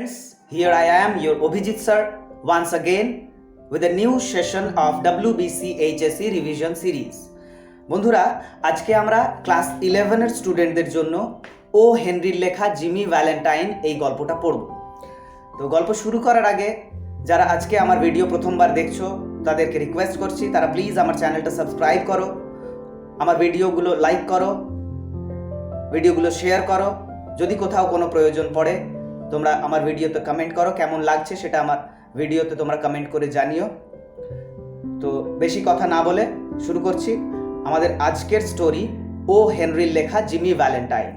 friends, here I am, your Obhijit sir, once again with a new session of WBC-HSC revision series. বন্ধুরা, আজকে আমরা class 11 এর স্টুডেন্টদের জন্য ও হেনরির লেখা জিমি ভ্যালেন্টাইন এই গল্পটা পড়ব। তো গল্প শুরু করার আগে যারা আজকে আমার ভিডিও প্রথমবার দেখছো তাদেরকে রিকোয়েস্ট করছি তারা প্লিজ আমার চ্যানেলটা সাবস্ক্রাইব করো, আমার ভিডিওগুলো লাইক করো, ভিডিওগুলো শেয়ার করো। যদি কোথাও কোনো প্রয়োজন পড়ে তোমরা আমার ভিডিওতে কমেন্ট করো, কেমন লাগছে সেটা আমার ভিডিওতে তোমরা কমেন্ট করে জানিও। তো বেশি কথা না বলে শুরু করছি আমাদের আজকের স্টোরি ও হেনরির লেখা জিমি ভ্যালেন্টাইন।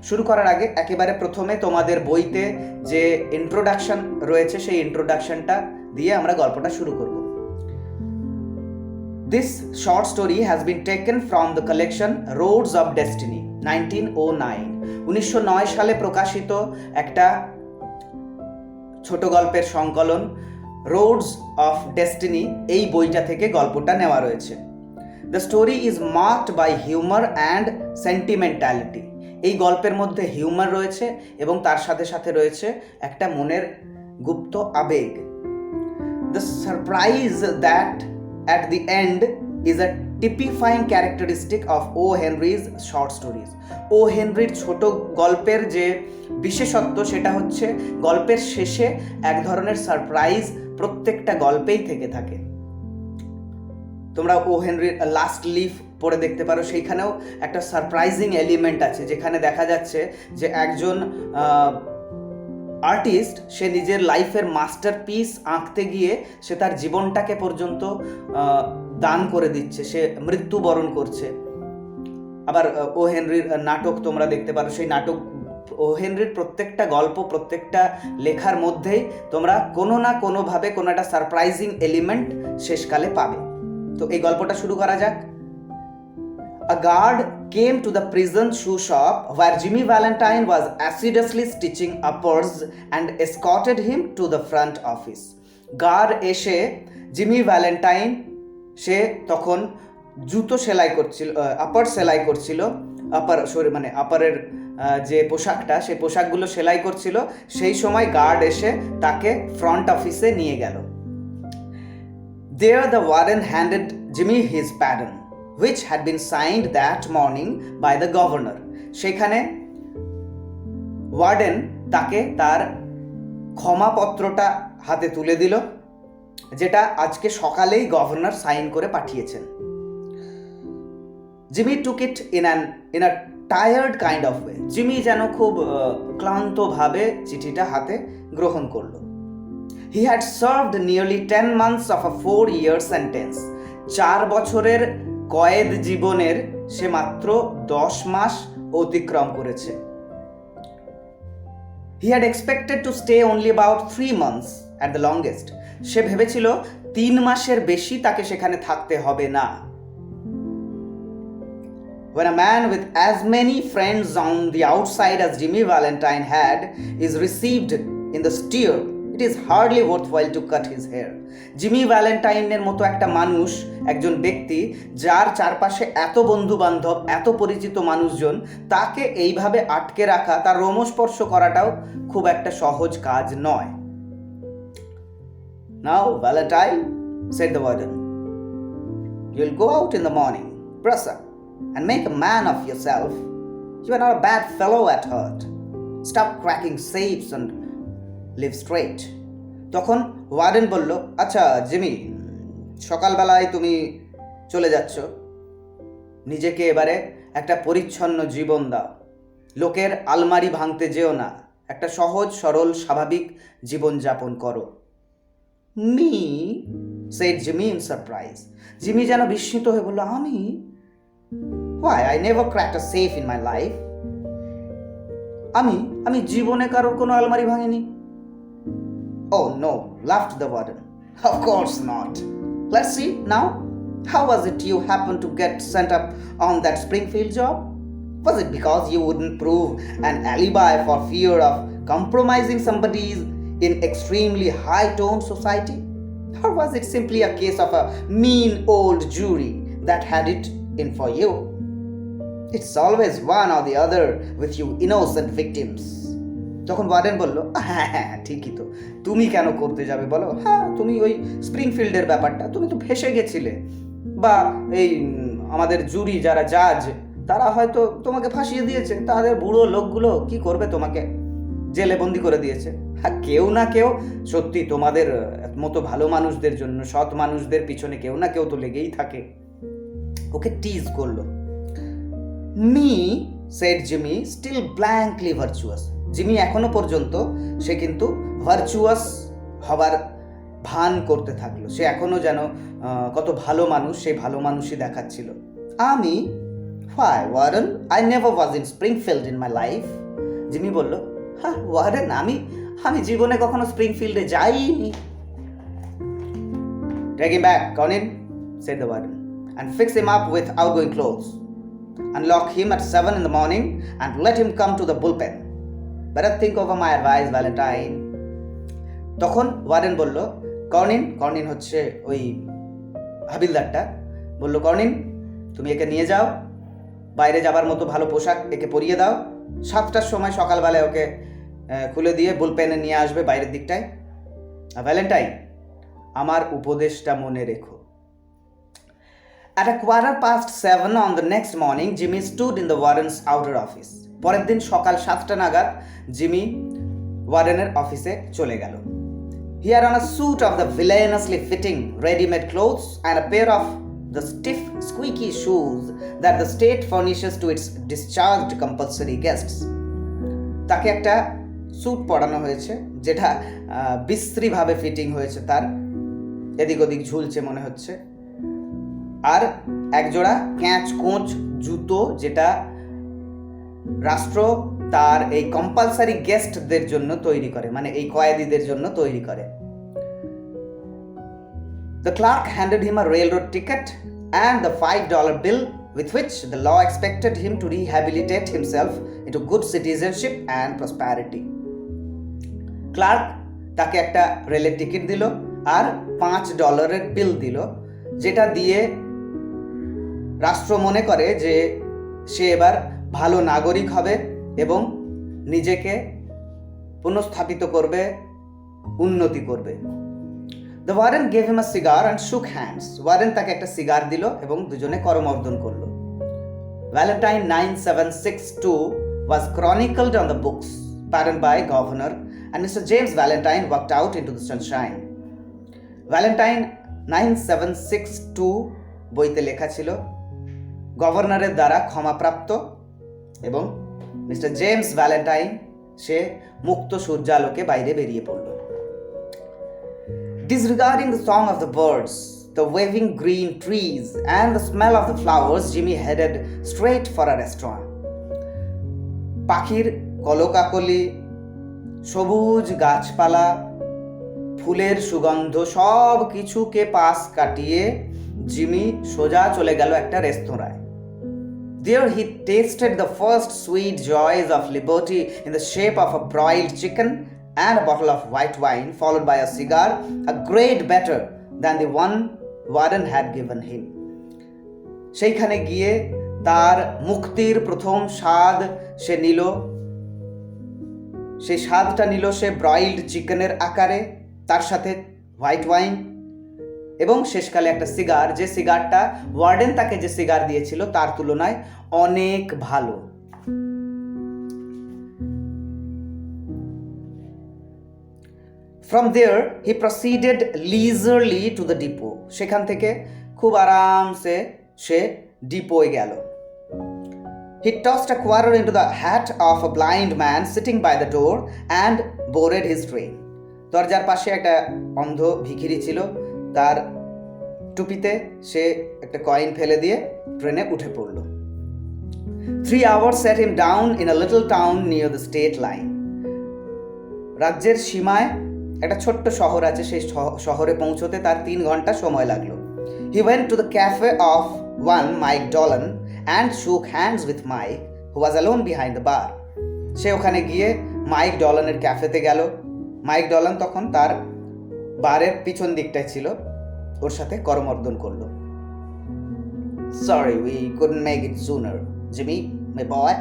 শুরু করার আগে একেবারে প্রথমে তোমাদের বইতে যে ইন্ট্রোডাকশন রয়েছে সেই ইন্ট্রোডাকশনটা দিয়ে আমরা গল্পটা শুরু করব। This short story has been taken from the collection Roads of Destiny 1909 1909 সালে প্রকাশিত একটা ছোট গল্পের সংকলন রোডস অফ ডেস্টিনি এই বইটা থেকে গল্পটা নেওয়া রয়েছে। The story is marked by humour and sentimentality. এই গল্পের মধ্যে হিউমার রয়েছে এবং তার সাথে সাথে রয়েছে একটা মনের গুপ্ত আবেগ। The surprise that at the end is a typifying characteristic of O. Henry's short stories. O. হেনরির ছোট গল্পের যে বিশেষত্ব সেটা হচ্ছে গল্পের শেষে এক ধরনের সারপ্রাইজ প্রত্যেকটা গল্পেই থেকে থাকে। তোমরা ও হেনরির লাস্ট লিফ পড়ে দেখতে পারো, সেইখানেও একটা সারপ্রাইজিং এলিমেন্ট আছে যেখানে দেখা যাচ্ছে যে একজন আর্টিস্ট সে নিজের লাইফের মাস্টারপিস আঁকতে গিয়ে সে তার জীবনটাকে পর্যন্ত দান করে দিচ্ছে, সে মৃত্যুবরণ করছে। আবার ও হেনরির নাটক তোমরা দেখতে পারো, সেই নাটক ও হেনরির প্রত্যেকটা গল্প প্রত্যেকটা লেখার মধ্যেই তোমরা কোনো না কোনোভাবে কোনো একটা সারপ্রাইজিং এলিমেন্ট শেষকালে পাবে। তো এই গল্পটা শুরু করা যাক। A guard came to the prison shoe shop where Jimmy Valentine was assiduously stitching uppers and escorted him to the front office. Guard এসে জিমি ভ্যালেন্টাইন সে তখন জুতো সেলাই করছিল, আপার সেলাই করছিল, আপারের যে পোশাকটা সেই পোশাকগুলো সেলাই করছিল, সেই সময় গার্ড এসে তাকে ফ্রন্ট অফিসে নিয়ে গেল। There the warden handed Jimmy his pardon, which had been signed that morning by the governor. সেখানে ওয়ার্ডেন তাকে তার ক্ষমাপত্রটা হাতে তুলে দিল, যেটা আজকে সকালেই গভর্নর সাইন করে পাঠিয়েছেন। Jimmy took it in a tired kind of way. Jimmy যেন খুব ক্লান্তভাবে চিঠিটা হাতে গ্রহণ করল। He had served nearly 10 months of a 4-year sentence. 4 বছরের কয়েদ জীবনের সে মাত্র 10 মাস অতিক্রম করেছে। He had expected to stay only about 3 months at the longest. সে ভেবেছিল 3 মাসের বেশি তাকে সেখানে থাকতে হবে না। When a man with as many friends on the outside as Jimmy Valentine had is received in the steer, it is hardly worthwhile to cut his hair. Jimmy ভ্যালেন্টাইনের মতো একটা মানুষ, একজন ব্যক্তি যার চারপাশে এত বন্ধু বান্ধব, এত পরিচিত মানুষজন, তাকে এইভাবে আটকে রাখা, তার রোমস্পর্শ করাটাও খুব একটা সহজ কাজ নয়। Now Valentine, said the warden, you'll go out in the morning, brush up, and make a man of yourself. You are not a bad fellow at heart. Stop cracking safes and live straight. তখন warden বলল, আচ্ছা Jimmy, সকালবেলায় তুমি চলে যাচ্ছ, নিজেকে এবারে একটা পরিচ্ছন্ন জীবন দাও, লোকের আলমারি ভাঙতে যেও না, একটা সহজ সরল স্বাভাবিক জীবন যাপন করো। Me, said Jimmy in surprise. Jimmy যেন বিস্মিত হয়ে বলল, আমি? Why, I never cracked a safe in my life. আমি জীবনে কারোর কোনো আলমারি ভাঙিনি। Oh no, laughed the warden. Of course not. Let's see now. How was it you happened to get sent up on that Springfield job? Was it because you wouldn't prove an alibi for fear of compromising somebody in extremely high-toned society? Or was it simply a case of a mean old jury that had it in for you? It's always one or the other with you innocent victims. তখন warden বলল, হ্যাঁ হ্যাঁ হ্যাঁ ঠিকই তো, তুমি কেন করতে যাবে বলো? হ্যাঁ, তুমি ওই স্প্রিংফিল্ডের ব্যাপারটা, তুমি তো ফেঁসে গেছিলে, বা এই আমাদের জুরি যারা জাজ তারা হয়তো তোমাকে ফাঁসিয়ে দিয়েছে, তাদের বুড়ো লোকগুলো কি করবে, তোমাকে জেলে বন্দি করে দিয়েছে। হ্যাঁ, কেউ না কেউ সত্যি তোমাদের মতো ভালো মানুষদের জন্য, সৎ মানুষদের পিছনে কেউ না কেউ তো লেগেই থাকে। ওকে টিজ করলো। Me said Jimmy still blankly virtuous. Jimmy এখনো পর্যন্ত সে কিন্তু ভার্চুয়াস হবার ভান করতে থাকলো, সে এখনো যেন কত ভালো মানুষ, সেই ভালো মানুষই দেখাচ্ছিল। আমি, why Warren, I never was in Springfield in my life. Jimmy বলল, হ্যাঁ ওয়ারেন, আমি জীবনে কখনো স্প্রিংফিল্ডে যাইনি। Take him back, Conin, said the warden, and fix him up with outgoing clothes. Unlock him at 7 in the morning and let him come to the bullpen. Better think over my advice, Valentine. তখন warden বলল, কর্নিন হচ্ছে ওই হাবিলদারটা, বলল, কর্নিন তুমি একে নিয়ে যাও, বাইরে যাবার মতো ভালো পোশাক একে পরিয়ে দাও, 7টার সময় সকালবেলায় ওকে খুলে দিয়ে বুলপেনে নিয়ে আসবে বাইরের দিকটায়। ভ্যালেন্টাইন, আমার উপদেশটা মনে রেখো। At 7:15 on the next morning, Jimmy stood in the warden's outer office. পরের দিন সকাল 7টা নাগাদ জিমি ওয়ার্ডেনের অফিসে চলে গেল। He had on a suit of the villainously fitting ready-made clothes and a pair of the stiff, squeaky shoes that the state furnishes to its discharged compulsory guests. তাকে একটা sweet পরানো হয়েছে যেটা বিশ্রীভাবে ফিটিং হয়েছে, তার এদিক ওদিক ঝুলছে মনে হচ্ছে, আর একজোড়া কোঁচ জুতো যেটা রাষ্ট্র তার এই কম্পালসারি গেস্টদের জন্য তৈরি করে, মানে এই কয়েদিদের জন্য তৈরি করে। The clerk handed him a railroad ticket and the $5 bill with which the law expected him to rehabilitate himself into good citizenship and prosperity. Clerk তাকে একটা রেলের টিকিট দিল আর $5 বিল দিল, যেটা দিয়ে রাষ্ট্র মনে করে যে সে এবার ভালো নাগরিক হবে এবং নিজেকে পুনঃস্থাপিত করবে, উন্নতি করবে। The warden gave him a cigar and shook hands. Warren তাকে একটা সিগার দিল এবং দুজনে করমর্দন করলো। Valentine 9762 was chronicled on the books, pardoned by governor, and Mr. James Valentine walked out into the sunshine. Valentine 9762 বইতে লেখা ছিল, গভর্নরের দ্বারা ক্ষমাপ্রাপ্ত, এবং মিস্টার জেমস ভ্যালেন্টাইন সে মুক্ত সূর্যালোকে বাইরে বেরিয়ে পড়ল। Disregarding the song of the birds, the waving green trees, and the smell of the flowers, Jimmy headed straight for a restaurant. পাখির কলকাকলি, সবুজ গাছপালা, ফুলের সুগন্ধ সব কিছুকে পাশ কাটিয়ে জিমি সোজা চলে গেল একটা রেস্তোরাঁয়। There he tasted the first sweet joys of liberty in the shape of a broiled chicken and a bottle of white wine, followed by a cigar, a grade better than the one Warden had given him. সেইখানে গিয়ে তার মুক্তির প্রথম স্বাদ সে নিল। সেই স্বাদটা নিল সে ব্রয়েলড চিকেনের আকারে, তার সাথে হোয়াইট ওয়াইন এবং শেষকালে একটা সিগার, যে সিগারটা ওয়ার্ডেন তাকে যে সিগার দিয়েছিল তার তুলনায় অনেক ভালো। From there he proceeded leisurely to the depot. সেখান থেকে খুব আরামসে সে ডিপোয় গেল। He tossed a quarter into the hat of a blind man sitting by the door and boarded his train. দরজার পাশে একটা অন্ধ ভিখিরি ছিল, তার টুপিতে সে একটা কয়েন ফেলে দিয়ে ট্রেনে উঠে পড়ল। 3 hours set him down in a little town near the state line. রাজ্যের সীমায় একটা ছোট্ট শহর আছে, সেই শহরে পৌঁছতে তার 3 ঘন্টা সময় লাগলো। He went to the cafe of one Mike Dolan and shook hands with Mike, who was alone behind the bar. সে ওখানে গিয়ে মাইক ডলানের ক্যাফেতে গেল। মাইক ডলান তখন তার বারের পিছন দিকটায় ছিল, ওর সাথে করমর্দন করলো। Sorry, we couldn't make it sooner, Jimmy, my boy,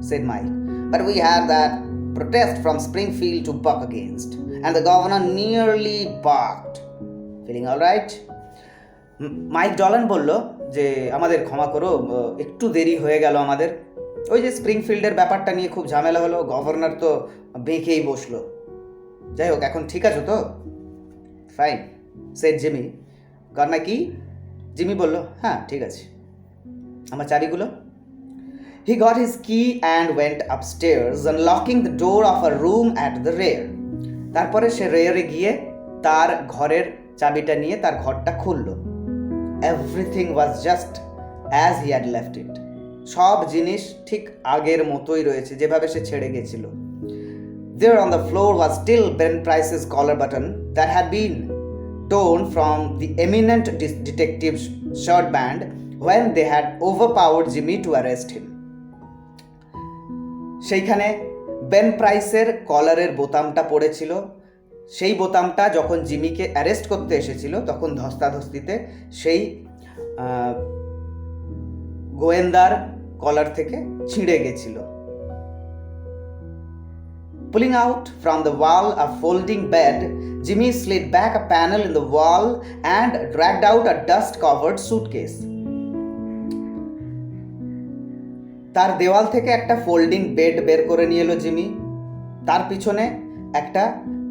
said Mike. But we had that protest from Springfield to buck against, and the governor nearly barked. Feeling all right? Mike Dolan বলল যে আমাদের ক্ষমা করো, একটু দেরি হয়ে গেল আমাদের, ওই যে স্প্রিংফিল্ডের ব্যাপারটা নিয়ে খুব ঝামেলা হলো, গভর্নর তো বেঁকেই বসলো। যাই হোক, এখন ঠিক আছে তো? Fine, said Jimmy. Got my key? Jimmy বলল, হ্যাঁ ঠিক আছে। আমার চাবিগুলো? He got his key and went upstairs, unlocking the door of a room at the rear. তারপরে সে রেয়ারে গিয়ে তার ঘরের চাবিটা নিয়ে তার ঘরটা খুলল। Everything was just as he had left it. সব জিনিস ঠিক আগের মতোই রয়েছে, যেভাবে সে ছেড়ে গেছিল। There on the floor was still Ben Price's collar button that had been torn from the eminent detective's shirt band when they had overpowered Jimmy to arrest him. সেইখানে বেন প্রাইসের কলারের বোতামটা পড়েছিল। সেই বোতামটা যখন জিমিকে অ্যারেস্ট করতে এসেছিল তখন ধস্তাধস্তিতে সেই গোয়েন্দার কলার থেকে ছিঁড়ে গেছিল। Pulling out from the wall a folding bed, Jimmy slid back a panel in the wall and dragged out a dust-covered suitcase. তার দেওয়াল থেকে একটা ফোল্ডিং বেড বের করে নিয়ে এলো জিমি। তার পিছনে একটা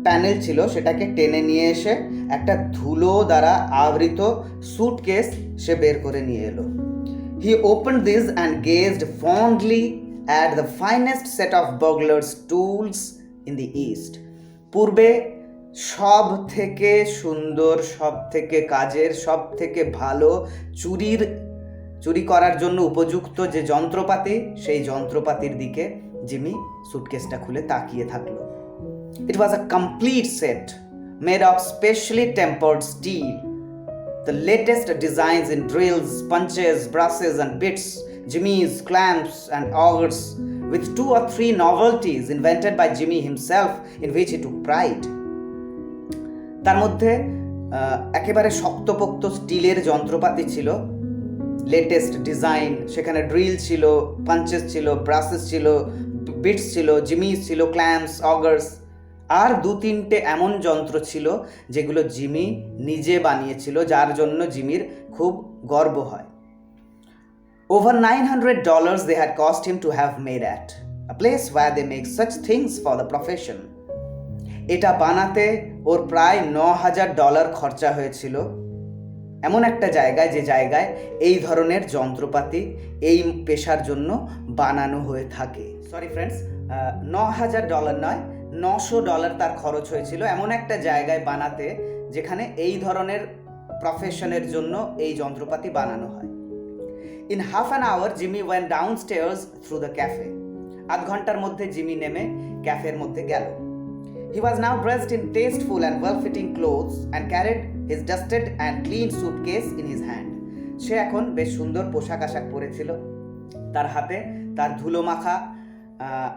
প্যানেল ছিল, সেটাকে টেনে নিয়ে এসে একটা ধুলো দ্বারা আবৃত সুটকেস সে বের করে নিয়ে এলো। He opened this and gazed fondly at the finest set of burglars' tools in the East. পূর্বে সব থেকে সুন্দর, সব থেকে কাজের, সব থেকে ভালো চুরি করার জন্য উপযুক্ত যে যন্ত্রপাতি, সেই যন্ত্রপাতির দিকে জিমি সুটকেসটা খুলে তাকিয়ে থাকলো। It was a complete set made of specially tempered steel. The latest designs in drills, punches, brushes and bits, jimmies, clamps and augers, with 2 or 3 novelties invented by Jimmy himself in which he took pride. তার মধ্যে একেবারে শক্তপোক্ত স্টিলের যন্ত্রপাতি ছিল, latest design, সেখানে drill ছিল, punches ছিল, ব্রাসেস ছিল, বিটস ছিল, জিমিস ছিল, ক্ল্যাম্পস, অগার্স, আর 2-3টে এমন যন্ত্র ছিল যেগুলো জিমি নিজে বানিয়েছিল, যার জন্য জিমির খুব গর্ব হয়। Over $900 they had cost him to have made at, a place where they make such things for the profession. এটা বানাতে ওর প্রায় $9,000 খরচা হয়েছিল, এমন একটা জায়গায় যে জায়গায় এই ধরনের যন্ত্রপাতি এই পেশার জন্য বানানো হয়ে থাকে। সরি ফ্রেন্ডস, $9,000 নয়, $900 তার খরচ হয়েছিল এমন একটা জায়গায় বানাতে যেখানে এই ধরনের প্রফেশনের জন্য এই যন্ত্রপাতি বানানো হয়। In half an hour Jimmy went downstairs through the cafe. 8 ঘন্টার মধ্যে জিমি নেমে ক্যাফের মধ্যে গেল। He was now dressed in tasteful and well-fitting clothes and carried his dusted and clean suitcase in his hand. সে এখন বেশ সুন্দর পোশাক আশাক পরেছিল, তার হাতে তার ধুলো মাখা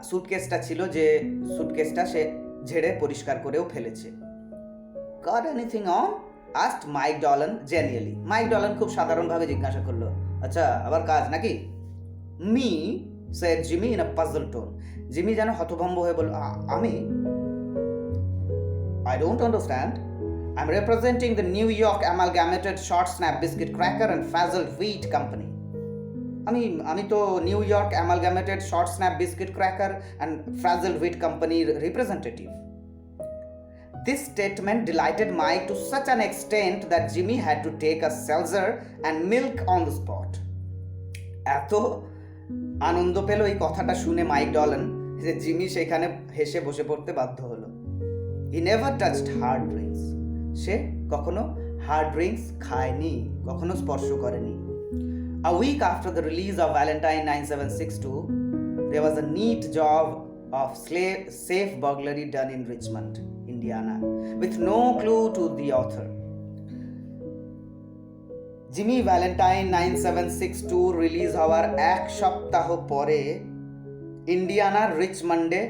সুটকেসটা ছিল, যে সুটকেসটা সে ঝেড়ে পরিষ্কার করেও ফেলেছে। Got anything on? asked Mike Dolan genially. Mike Dolan খুব সাধারণভাবে জিজ্ঞাসা করলো, আচ্ছা আবার কাজ নাকি? Me, said Jimmy in a puzzled tone. Jimmy যেন হতভম্ব হয়ে বলল, আমি? I don't understand. I'm representing the New York Amalgamated Short Snap Biscuit Cracker and Frazzled Wheat Company. আমি তো New York amalgamated short snap biscuit cracker and frazzled wheat কোম্পানির representative. This statement delighted Mike to such an extent that Jimmy had to take a seltzer and milk on the spot. এত আনন্দ পেল এই কথাটা শুনে mic ডলান যে Jimmy সেখানে হেসে বসে পড়তে বাধ্য হলো। He never touched hard drinks. সে কখনো হার্ড ড্রিঙ্কস খায়নি, কখনো স্পর্শ করেনি। A week after the release of Valentine 9762, there was a neat job of safe burglary done in Richmond, Indiana, with no clue to the author. Jimmy Valentine 9762 release হওয়ার 1 সপ্তাহ পরে ইন্ডিয়ানার রিচমন্ডে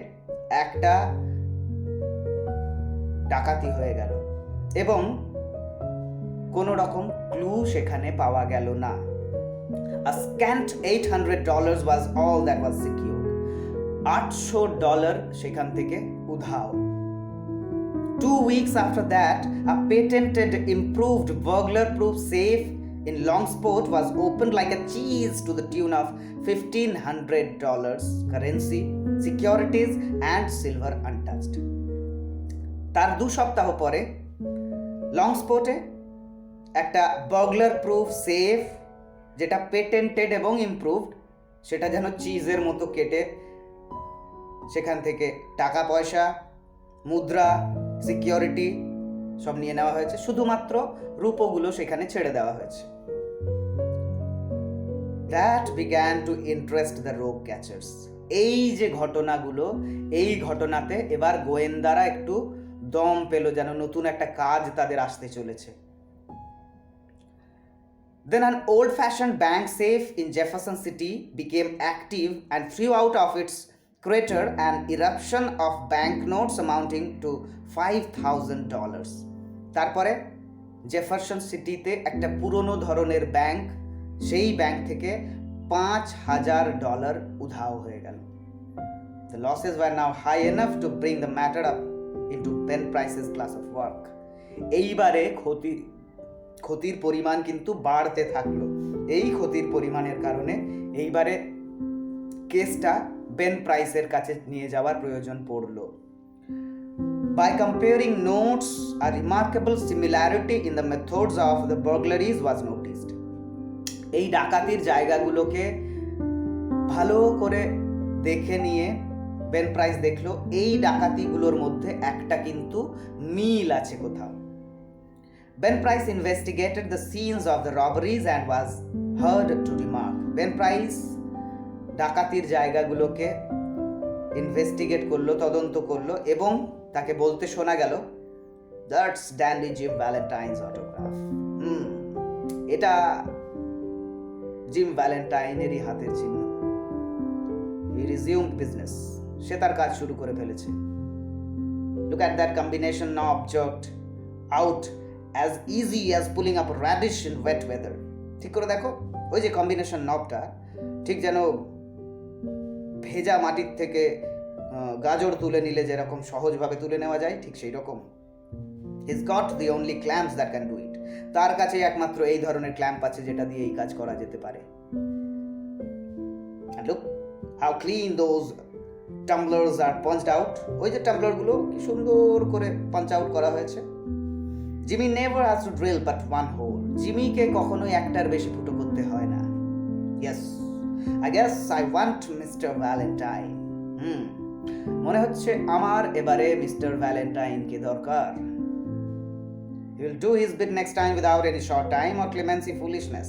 একটা ডাকাতি হয়ে গেল এবং কোনো রকম ক্লু সেখানে পাওয়া গেল না। A scant $800 was all that was secured. $800 সেখান থেকে উধাও। 2 weeks after that, a patented improved burglar-proof safe in Longsport was opened like a cheese to the tune of $1,500 currency, securities and silver untouched. তার 2 সপ্তাহ পরে লংস্পোর্টে একটা বার্গলার-প্রুফ safe, যেটা patented এবং improved, সেটা যেন চিজের মতো কেটে সেখান থেকে টাকা পয়সা, মুদ্রা, সিকিউরিটি সব নিয়ে নেওয়া হয়েছে। শুধুমাত্র রূপোগুলো সেখানে ছেড়ে দেওয়া হয়েছে। That began to interest the rogue catchers. এই যে ঘটনাগুলো, এই ঘটনাতে এবার গোয়েন্দারা একটু দম পেল, যেন নতুন একটা কাজ তাদের আসতে চলেছে। Then an old-fashioned bank safe in Jefferson City became active and threw out of its crater an eruption of banknotes amounting to $5,000. তারপরে জেফারসন সিটিতে একটা পুরনো ধরনের ব্যাংক, সেই ব্যাংক থেকে $5,000 উধাও হয়ে গেল। The losses were now high enough to bring the matter up into Ben Price's class of work. এইবারে ক্ষতির পরিমাণ কিন্তু বাড়তে থাকলো। এই ক্ষতির পরিমাণের কারণে এইবারে কেসটা বেন প্রাইসের কাছে নিয়ে যাওয়ার প্রয়োজন পড়ল। By comparing notes, a remarkable similarity in the methods of the burglaries was noticed. এই ডাকাতির জায়গাগুলোকে ভালো করে দেখে নিয়ে বেন প্রাইস দেখলো এই ডাকাতিগুলোর মধ্যে একটা কিন্তু মিল আছে কোথাও। Ben Price investigated the scenes of the robberies and was heard to remark. Ben Price ডাকাতির জায়গাগুলোকে ইনভেস্টিগেট করলো, তদন্ত করলো এবং তাকে বলতে শোনা গেল, That's dandy Jim Valentine's autograph. এটা জিম ভ্যালেন্টাইনেরই হাতের চিহ্ন। He resumed business. সে তার কাজ শুরু করে ফেলেছে। Look at that combination knob jerked out as easy as pulling up a radish in wet weather. ঠিক করে দেখো, ওই যে কম্বিনেশন নবটা ঠিক যেন ভেজা মাটির থেকে গাজর তুলে নিলে যেরকম সহজভাবে তুলে নেওয়া যায়, ঠিক সেই রকম। He's got the only clamps that can do it. তার কাছে একমাত্র এই ধরনের ক্ল্যাম্প আছে যেটা দিয়ে এই কাজ করা যেতে পারে। And look how clean those tumblers are punched out. ওই যে টাম্বলারগুলো কি সুন্দর করে পাঞ্চ আউট করা হয়েছে। Jimmy never has to drill but one hole. জিমিকে কখনোই একটার বেশি ফুটো করতে হয় না। Yes, I guess I want Mr. Valentine. মনে হচ্ছে আমার এবারে মিস্টার ভ্যালেন্টাইনকে দরকার। He will do his bit next time without any short time or clemency foolishness.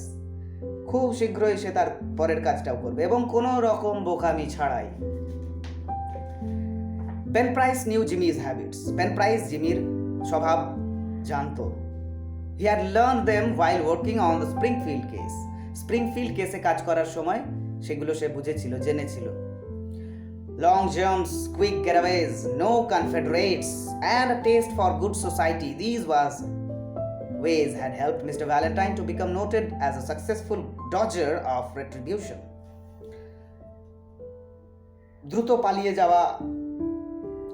খুব শীঘ্রই সে তার পরের কাজটাও করবে এবং কোনো রকম বোকামি ছাড়াই। Ben Price knew Jimmy's habits. Ben Price জিমির স্বভাব জানতো। He had learned them while working on the Springfield case. Springfield কেসে কাজ করার সময় সেগুলো সে বুঝেছিল, জেনেছিল। Long jumps, quick getaways, no Confederates, and a taste for good society. These ways had helped Mr. Valentine to become noted as a successful dodger of retribution. দ্রুত পালিয়ে যাওয়া,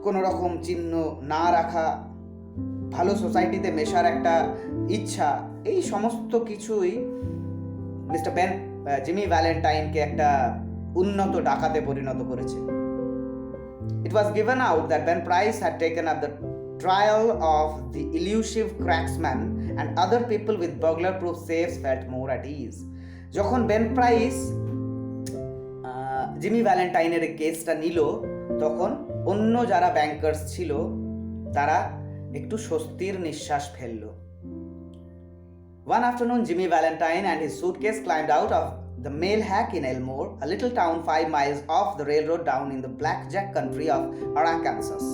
কোনো রকম চিহ্ন না রাখা, ভালো সোসাইটিতে মেশার একটা ইচ্ছা, এই সমস্ত কিছুই মিস্টার জিমি ভ্যালেন্টাইনকে একটা উন্নত ডাকাতে পরিণত করেছে। It was given out that Ben Price had taken up the trial of the elusive cracksman and other people with burglar-proof safes felt more at ease. যখন বেন প্রাইস জিমি ভ্যালেন্টাইনের কেসটা নিল, তখন অন্য যারা ব্যাংকার্স ছিল তারা একটু স্বস্তির নিঃশ্বাস ফেলল। One afternoon, Jimmy Valentine and his suitcase climbed out of the mail hack in Elmore, a little town 5 miles off the railroad down in the blackjack country of Arkansas.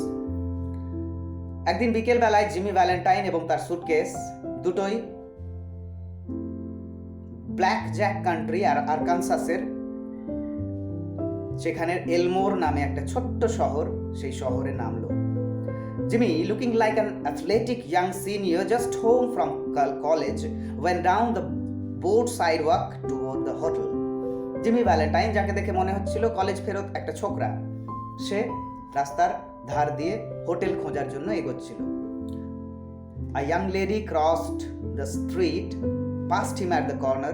একদিন বিকেল বেলায় জিমি ভ্যালেন্টাইন এবং তার suitcase দুটোই blackjack country আর আরকানসাসের সেখানের এলমোর নামে একটা ছোট্ট শহর, সেই শহরে নামলো। Jimmy, looking like an athletic young senior just home from college, went down the board sidewalk toward the hotel. Jimmy Valentine, যাকে দেখে মনে হচ্ছিল কলেজ ফেরত একটা ছোকরা, সে রাস্তার ধার দিয়ে হোটেল খোঁজার জন্য এগোচ্ছিল। A young lady crossed the street, passed him at the corner,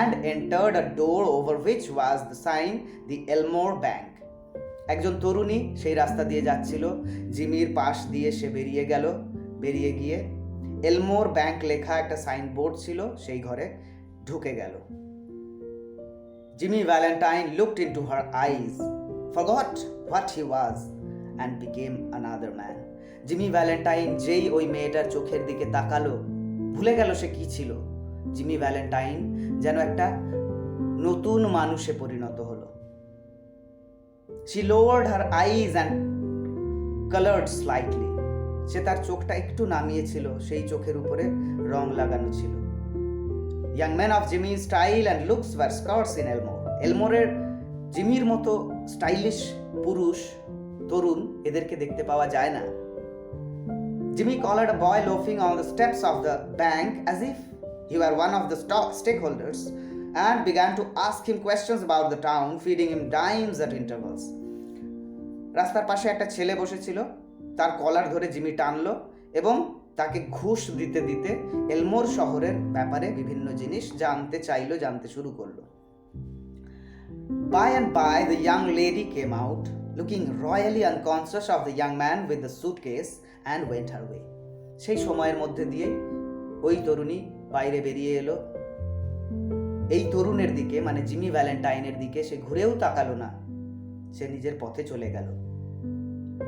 and entered a door over which was the sign the Elmore Bank. একজন তরুণী সেই রাস্তা দিয়ে যাচ্ছিল, জিমির পাশ দিয়ে সে বেরিয়ে গিয়ে এলমোর ব্যাংক লেখা একটা সাইনবোর্ড ছিল, সেই ঘরে ঢুকে গেল। Jimmy Valentine looked into her eyes, forgot what he was, and became another man. Jimmy Valentine যেই ওই মেয়েটার চোখের দিকে তাকালো, ভুলে গেল সে কি ছিল। জিমি ভ্যালেন্টাইন যেন একটা নতুন মানুষে পরিণত হলো। She lowered her eyes and colored slightly. সে তার চোখটা একটু নামিয়েছিল, সেই চোখের উপরে রং লাগানো ছিল। Young men of Jimmy's style and looks were scarce in Elmore. এলমোরের জিমির মতো স্টাইলিশ পুরুষ তরুণ এদেরকে দেখতে পাওয়া যায় না। Jimmy collared a boy loafing on the steps of the bank as if he were one of the stakeholders and began to ask him questions about the town, feeding him dimes at intervals. রাস্তার পাশে একটা ছেলে বসেছিল, তার কলার ধরে Jimmy টানলো এবং তাকে ঘুষ দিতে দিতে এলমোর শহরের ব্যাপারে বিভিন্ন জিনিস জানতে শুরু করলো। By and by the young lady came out, looking royally unconscious of the young man with the suitcase, and went her way. সেই সময়ের মধ্যে দিয়ে ওই তরুণী বাইরে বেরিয়ে এলো। এই তরুণের দিকে মানে জিমি ভ্যালেন্টাইনের দিকে সে ঘুরেও তাকালো না, সে নিজের পথে চলে গেল।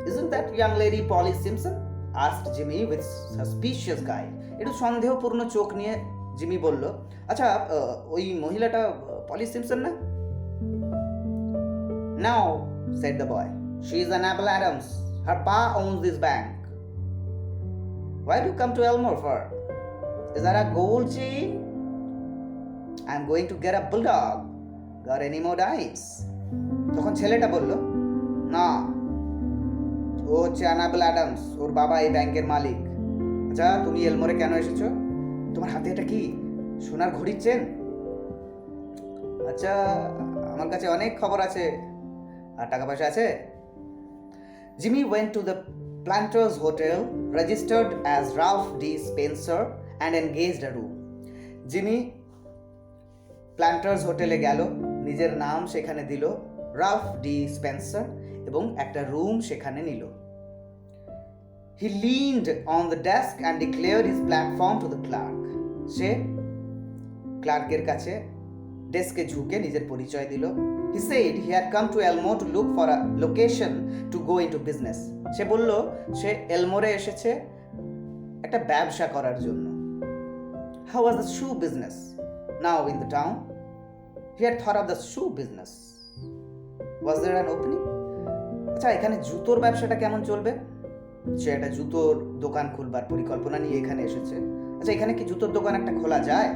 Isn't that young lady Polly Simpson? asked Jimmy with suspicious guy. একটু সন্দেহপূর্ণ চোখ নিয়ে জিমি বলল, আচ্ছা ওই মহিলাটা পলি সিম্পসন না? No, said the boy. She is Annabelle Adams. Her pa owns this bank. Why do you come to Elmore for? Is that a gold chain? I'm going to get a bulldog. Got any more dimes? তখন ছেলেটা বলল, না, ও হচ্ছে enable Adams, ওর বাবা এই ব্যাংকের মালিক। আচ্ছা তুমি এলমোরে কেন এসেছো? তোমার হাতে এটা কি, সোনার ঘড়ির চেন? আচ্ছা আমার কাছে অনেক খবর আছে, আর টাকা পয়সা আছে। Jimmy went to the Planters Hotel, registered as Ralph D. Spencer, and engaged a room. Jimmy planters হোটেলে গেল, নিজের নাম সেখানে দিল রালফ ডি স্পেন্সার এবং একটা রুম সেখানে নিল। He leaned on the desk and declared his platform to the clerk. সে ক্লার্কের কাছে ডেস্কে ঝুঁকে নিজের পরিচয় দিল। He said he had come to Elmore to look for a location to go into business. সে বলল সে এলমোরে এসেছে একটা ব্যবসা করার জন্য। How was the shoe business now in the town? He had thought of the shoe business. Was there an opening? আচ্ছা এখানে জুতোর ব্যবসাটা কেমন চলবে? সে একটা জুতোর দোকান খুলবার পরিকল্পনা নিয়ে এখানে এসেছে। আচ্ছা এখানে কি জুতোর দোকান একটা খোলা যায়?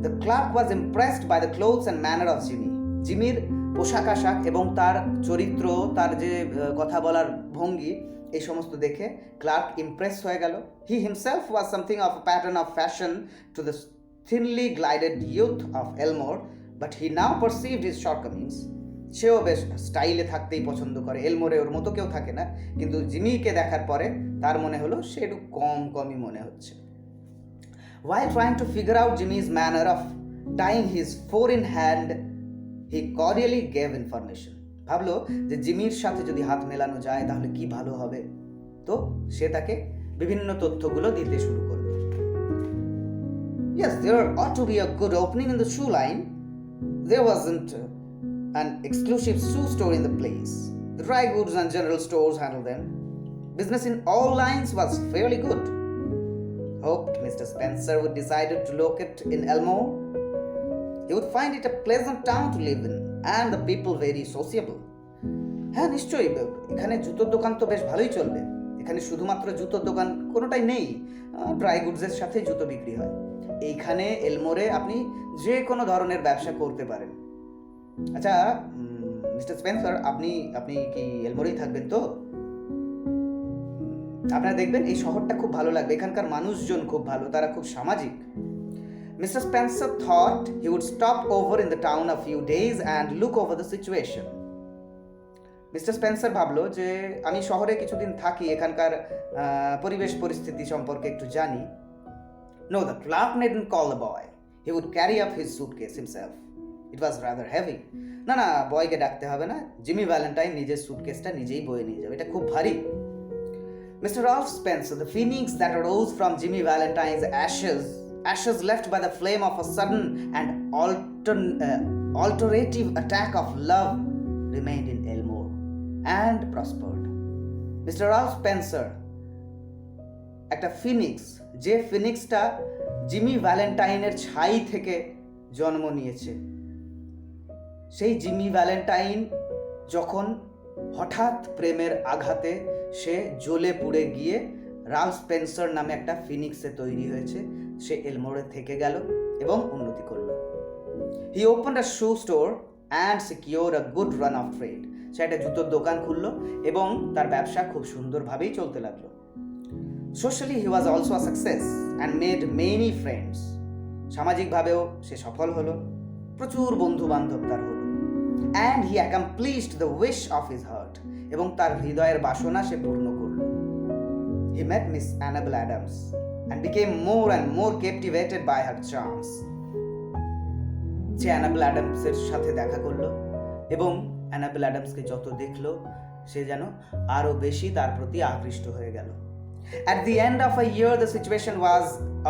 The clerk was impressed by the clothes and manner of Jimmy. জিমির পোশাক আশাক এবং তার চরিত্র, তার যে কথা বলার ভঙ্গি, এই সমস্ত দেখে ক্লার্ক ইমপ্রেস হয়ে গেল। He himself was something of a pattern of fashion to the thinly glided youth of Elmore, but he now perceived his shortcomings. সেও বেশ স্টাইলে থাকতেই পছন্দ করে, এলমোরে ওর মতো কেউ থাকে না, কিন্তু জিমিকে দেখার পরে তার মনে হলো সে একটু কমই মনে হচ্ছে। While trying to figure out Jimmy's manner of tying his four-in hand, he cordially gave information. ভাবলো যে জিমির সাথে যদি হাত মেলানো যায় তাহলে কি ভালো হবে, তো সে তাকে বিভিন্ন তথ্যগুলো দিতে শুরু করলো। Yes, there ought to be a good opening in the shoe line. There wasn't an exclusive shoe store in the place. The dry goods and general stores handled them. Business in all lines was fairly good. Hoped Mr. Spencer would decide to locate in Elmore. He would find it a pleasant town to live in and the people very sociable. হ্যাঁ নিশ্চয়ই, এখানে জুতোর দোকান তো বেশ ভালোই চলবে। এখানে শুধুমাত্র জুতোর দোকান কোনোটাই নেই, ড্রাই গুডসের সাথে জুতো বিক্রি হয়। এইখানে এলমোরে আপনি যে কোনো ধরনের ব্যবসা করতে পারেন। আচ্ছা মিস্টার স্পেন্সার, আপনি কি এলমোরেই থাকবেন তো? আপনারা দেখবেন এই শহরটা খুব ভালো লাগবে, এখানকার মানুষজন খুব ভালো, তারা খুব সামাজিক। Mr. Spencer thought he would stop over in the town a few days and look over the situation. Mister Spencer ভাবলো যে আমি শহরে কিছুদিন থাকি, এখানকার পরিবেশ পরিস্থিতি সম্পর্কে একটু জানি। No, the clerk didn't call the boy. He would carry up his suitcase himself. It was rather heavy. না না, বয়কে ডাকতে হবে না, জিমি ভ্যালেন্টাইন নিজের সুটকেসটা নিজেই বয়ে নিয়ে যাবে, এটা খুব ভারী। Mr. Ralph Spencer, the phoenix that arose from Jimmy Valentine's ashes left by the flame of a sudden and alterative attack of love, remained in Elmore and prospered. Mr. Ralph Spencer, একটা Phoenix, যে ফিনিক্সটা Jimmy ভ্যালেন্টাইনের ছাই থেকে জন্ম নিয়েছে, সেই Jimmy Valentine যখন হঠাৎ প্রেমের আঘাতে সে জ্বলে পুড়ে গিয়ে রালফ স্পেন্সার নামে একটা ফিনিক্সে তৈরি হয়েছে, সে এলমোরে থেকে গেল এবং উন্নতি করল। He opened a shoe store and secured a good run of trade. সে একটা জুতোর দোকান খুলল এবং তার ব্যবসা খুব সুন্দরভাবেই চলতে লাগলো। Socially he was also a success and made many friends. সামাজিকভাবেও সে সফল হলো, প্রচুর বন্ধু বান্ধব তার হলো। And he accomplished the wish of his heart, এবং তার হৃদয়ের বাসনা সে পূর্ণ করল। He met Miss Annabelle Adams and became more and more captivated by her charms. সে অ্যানাবেল অ্যাডামসের সাথে দেখা করলো এবং অ্যানাবেল অ্যাডামসকে যত দেখলো সে যেন আরও বেশি তার প্রতি আকৃষ্ট হয়ে গেল। At the end of a year, the situation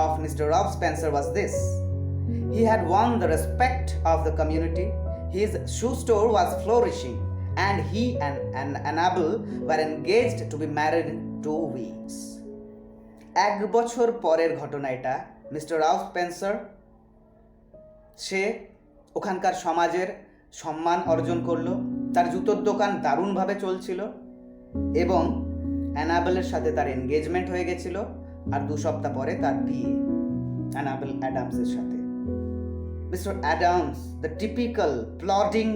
of Mr. Ralph Spencer was this. He had won the respect of the community, his shoe store was flourishing, and he and Annabel were engaged to be married in 2 weeks. এক বছর পরের ঘটনা এটা। Mister Ralph Spencer সে ওখানকার সমাজের সম্মান অর্জন করলো, তার জুতোর দোকান দারুণভাবে চলছিল এবং অ্যানাবেলের সাথে তার এনগেজমেন্ট হয়ে গেছিল, আর 2 সপ্তাহ পরে তার বিয়ে অ্যানাবেল অ্যাডামসের সাথে। Mister Adams, the typical plodding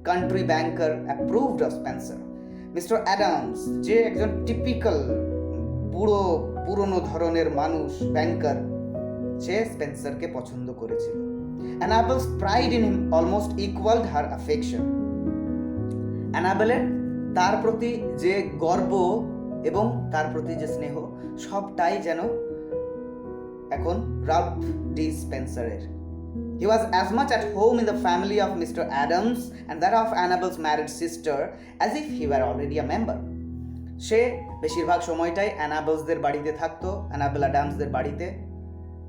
country banker, approved of Spencer. Mister Adams, যে একজন টিপিক্যাল পুরনো ধরনের মানুষ, ব্যাংকার, সে স্পেন্সারকে পছন্দ করেছিল। Annabelle's pride in him almost equalled her affection. অ্যানাবেলের তার প্রতি যে গর্ব এবং তার প্রতি যে স্নেহ, সবটাই যেন এখন রালফ ডি স্পেন্সারের। He was as much at home in the family of Mr. Adams and that of Annabel's married sister as if he were already a member. সে বেশিরভাগ সময়টাই অ্যানাবেলসদের বাড়িতে থাকতো, অ্যানাবেল অ্যাডামসদের বাড়িতে,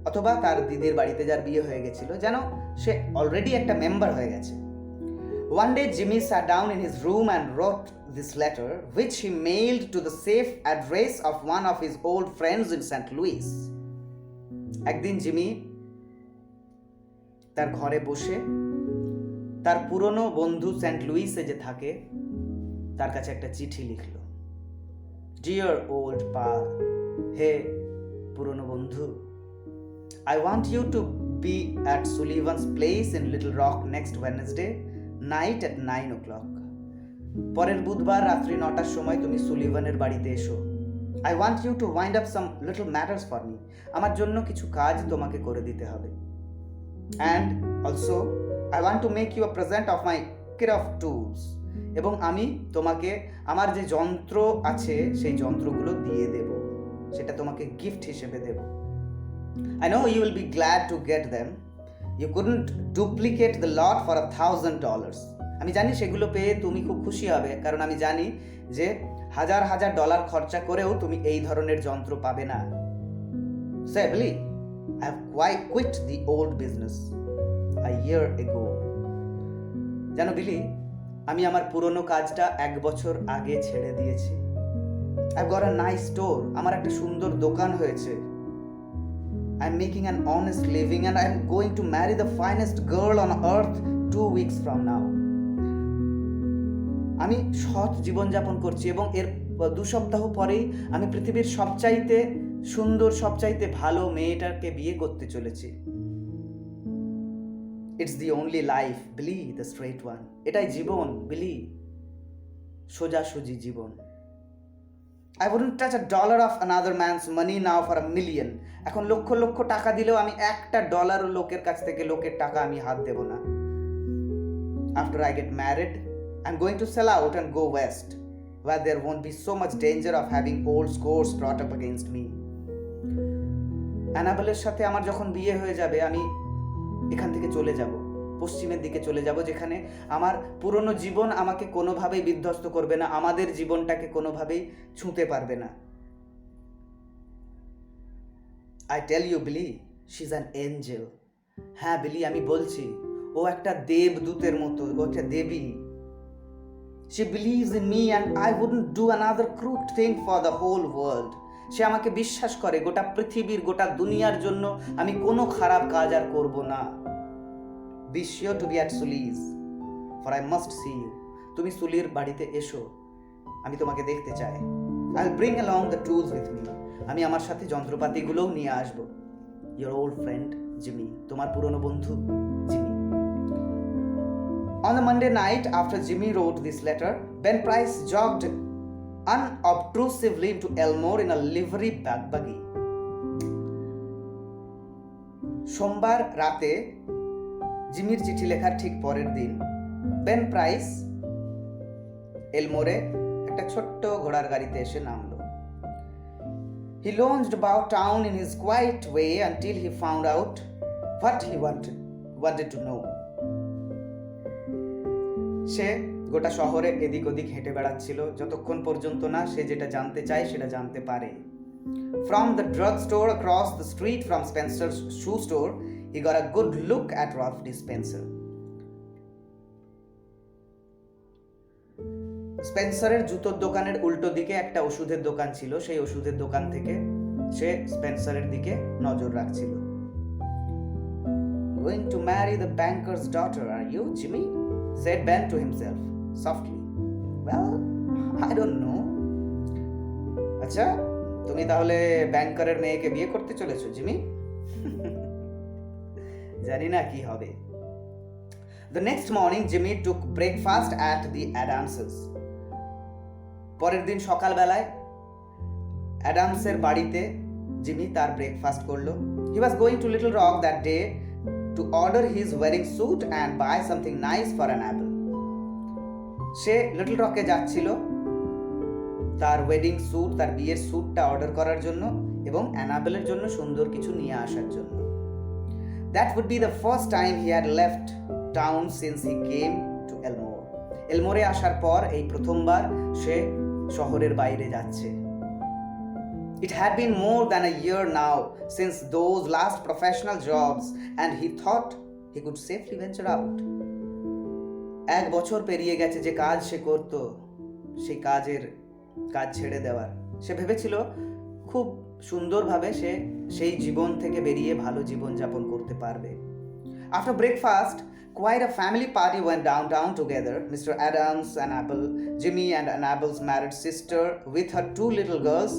অথবা তার দিদির বাড়িতে যার বিয়ে হয়ে গেছিল, যেন সে অলরেডি একটা মেম্বার হয়ে গেছে। One day Jimmy sat down in his room and wrote this letter, which he mailed to the safe address of one of his old friends in St. Louis. একদিন জিমি তার ঘরে বসে তার পুরনো বন্ধু সেন্ট লুইসে যে থাকে তার কাছে একটা চিঠি লিখল। ডিয়ার ওল্ড পাল, হে পুরনো বন্ধু, I want you to be at Sullivan's place in Little Rock next Wednesday night at 9 o'clock. পরের বুধবার রাত্রি 9টার সময় তুমি সুলিভানের বাড়িতে এসো। I want you to wind up some little matters for me. আমার জন্য কিছু কাজ তোমাকে করে দিতে হবে। And also I want to make you a present of my kit of tools. এবং আমি তোমাকে আমার যে যন্ত্র আছে সেই যন্ত্রগুলো দিয়ে দেব, সেটা তোমাকে গিফট হিসেবে দেব। I know you will be glad to get them. You couldn't duplicate the lot for $1,000. আমি জানি সেগুলো পেয়ে তুমি খুব খুশি হবে, কারণ আমি জানি যে $1,000 খরচা করেও তুমি এই ধরনের যন্ত্র পাবে না। Say, Billy, I have quite quit the old business a year ago. জানো বিলি, আমি আমার পুরনো কাজটা 1 বছর আগে ছেড়ে দিয়েছি। I've got a nice store. আমার একটা সুন্দর দোকান হয়েছে। I'm making an honest living and I'm going to marry the finest girl on earth 2 weeks from now. আমি সৎ জীবনযাপন করছি এবং এর 2 সপ্তাহ পরেই আমি পৃথিবীর সবচাইতে সুন্দর, সবচাইতে ভালো মেয়েটাকে বিয়ে করতে চলেছি। It's the only life, Billy, the straight one. এটাই জীবন, বিলি, সোজাসুজি জীবন। I wouldn't touch $1 of another man's money now for $1 million. এখন লক্ষ লক্ষ টাকা দিলেও আমি $1 লোকের কাছ থেকে লোকের টাকা আমি হাত দেব না। After I get married, I'm going to sell out and go west, where there won't be so much danger of having old scores brought up against me. অ্যানাবেলের সাথে আমার যখন বিয়ে হয়ে যাবে, আমি এখান থেকে চলে যাব, পশ্চিমের দিকে চলে যাব, যেখানে আমার পুরনো জীবন আমাকে কোনোভাবেই বিধ্বস্ত করবে না, আমাদের জীবনটাকে কোনোভাবেই ছুঁতে পারবে না। I tell you, Billy, she's an angel. হ্যাঁ বিলি, আমি বলছি, ও একটা দেবদূতের মতো, ও একটা দেবী। She believes in me and I wouldn't do another crooked thing for the whole world. সে আমাকে বিশ্বাস করে, গোটা পৃথিবীর, গোটা দুনিয়ার জন্য আমি কোনো খারাপ কাজ আর করব না। Be sure to be at Suli's, for I must see you. তুমি সুলির বাড়িতে এসো, আমি তোমাকে দেখতে চাই। I'll bring along the tools with me. আমি আমার সাথে যন্ত্রপাতিগুলোও নিয়ে আসব। Your old friend, Jimmy. তোমার পুরনো বন্ধু, Jimmy. On the Monday night after Jimmy wrote this letter, Ben Price jogged unobtrusively into Elmore in a livery buggy. সোমবার রাতে জিমির চিঠি লেখার ঠিক পরের দিন বেন প্রাইস এলমোরে একটা ছোট্ট ঘোড়ার গাড়িতে এসে নামল। He lounged about town in his quiet way until he found out what he wanted to know. সে গোটা শহরে এদিক ওদিক হেঁটে বেড়াচ্ছিল যতক্ষণ পর্যন্ত না সে যেটা জানতে চায় সেটা জানতে পারে। From the drugstore across the street from Spencer's shoe store, he got a good look at Ralph Spencer. স্পেন্সারের জুতোর দোকানের উল্টো দিকে একটা ওষুধের দোকান ছিল, সেই ওষুধের দোকান থেকে সে স্পেন্সারের দিকে নজর রাখছিল। Going to marry the banker's daughter, are you, Jimmy? Said Ben to himself softly. Well, I don't know. আচ্ছা, তুমি তাহলে ব্যাংকারের মেয়েকে বিয়ে করতে চলেছো, জিমি? জানি না কি হবে। The next morning, Jimmy took breakfast at the Adamses. পরের দিন সকালবেলায় অ্যাডামসের বাড়িতে জিমি তার ব্রেকফাস্ট করলো। He was going to Little Rock that day to order his wedding suit and buy something nice for Annabelle. সে লিটল রকে যাচ্ছিল তার ওয়েডিং স্যুট, তার বিয়ের স্যুটটা অর্ডার করার জন্য এবং অ্যানাবেলের জন্য সুন্দর কিছু নিয়ে আসার জন্য। That would be the first time he had left town since he came to Elmore. এলমোরে আসার পর এই প্রথমবার সে শহরের বাইরে যাচ্ছে। It had been more than a year now since those last professional jobs and he thought he could safely venture out. এক বছর পেরিয়ে গেছে যে কাজ সে করত, সেই কাজ ছেড়ে দেওয়ার। সে ভেবেছিল খুব সুন্দরভাবে সে সেই জীবন থেকে বেরিয়ে ভালো জীবন যাপন করতে পারবে। After breakfast, quite a family party went downtown together. Mr. Adams, Annabelle, Jimmy and Annabelle's married sister with her two little girls,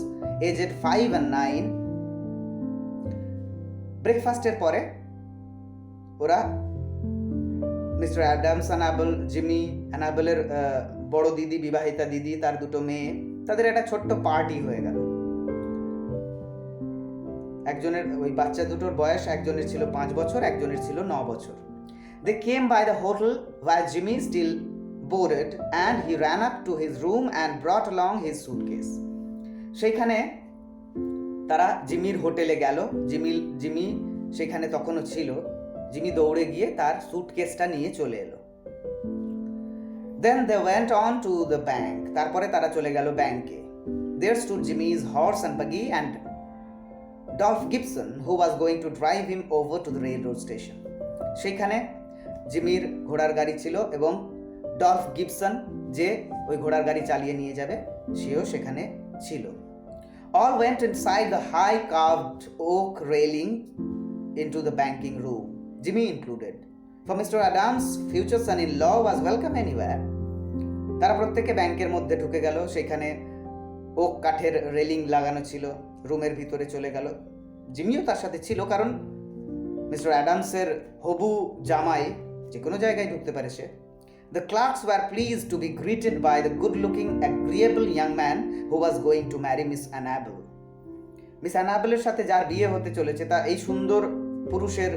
aged 5 and 9. ব্রেকফাস্টের পরে ওরা মিস্টার অ্যাডামস, অ্যানাবেল, জিমি, অ্যানাবেলের বড় দিদি, বিবাহিতা দিদি, তার দুটো মেয়ে, তাদের একটা ছোট্ট পার্টি হয়ে গেল। একজনের ওই বাচ্চা দুটোর বয়স, একজনের ছিল 5 বছর, একজনের ছিল 9 বছর। They came by the hotel while Jimmy still boarded and he ran up to his room and brought along his suitcase. সেইখানে তারা জিমির হোটেলে গেল। জিমি সেখানে তখনও ছিল। জিমি দৌড়ে গিয়ে তার সুটকেসটা নিয়ে চলে এলো। Then they went on to the bank. তারপরে তারা চলে গেল ব্যাংকে। There stood Jimmy's horse and buggy and Dolph Gibson, who was going to drive him over to the railroad station. সেখানে জিমির ঘোড়ার গাড়ি ছিল এবং ডলফ গিবসন যে ওই ঘোড়ার গাড়ি চালিয়ে নিয়ে যাবে সেও সেখানে ছিল। All went inside the high carved oak railing into the banking room, Jimmy included. For Mr. Adams, future son-in-law was welcome anywhere. তারা প্রত্যেকে ব্যাংকের মধ্যে ঢুকে গেল। সেখানে ওক কাঠের রেলিং লাগানো ছিল। রুমের ভিতরে চলে গেল। জিমিও তার সাথে ছিল, কারণ মিস্টার অ্যাডামসের হবু জামাই যে কোনো জায়গায় ঢুকতে পারে সে। The clerks were pleased to be greeted by the good-looking, agreeable young man who was going to marry Miss Annabelle. Miss অ্যানাবেলের সাথে যার বিয়ে হতে চলেছে তা এই সুন্দর পুরুষের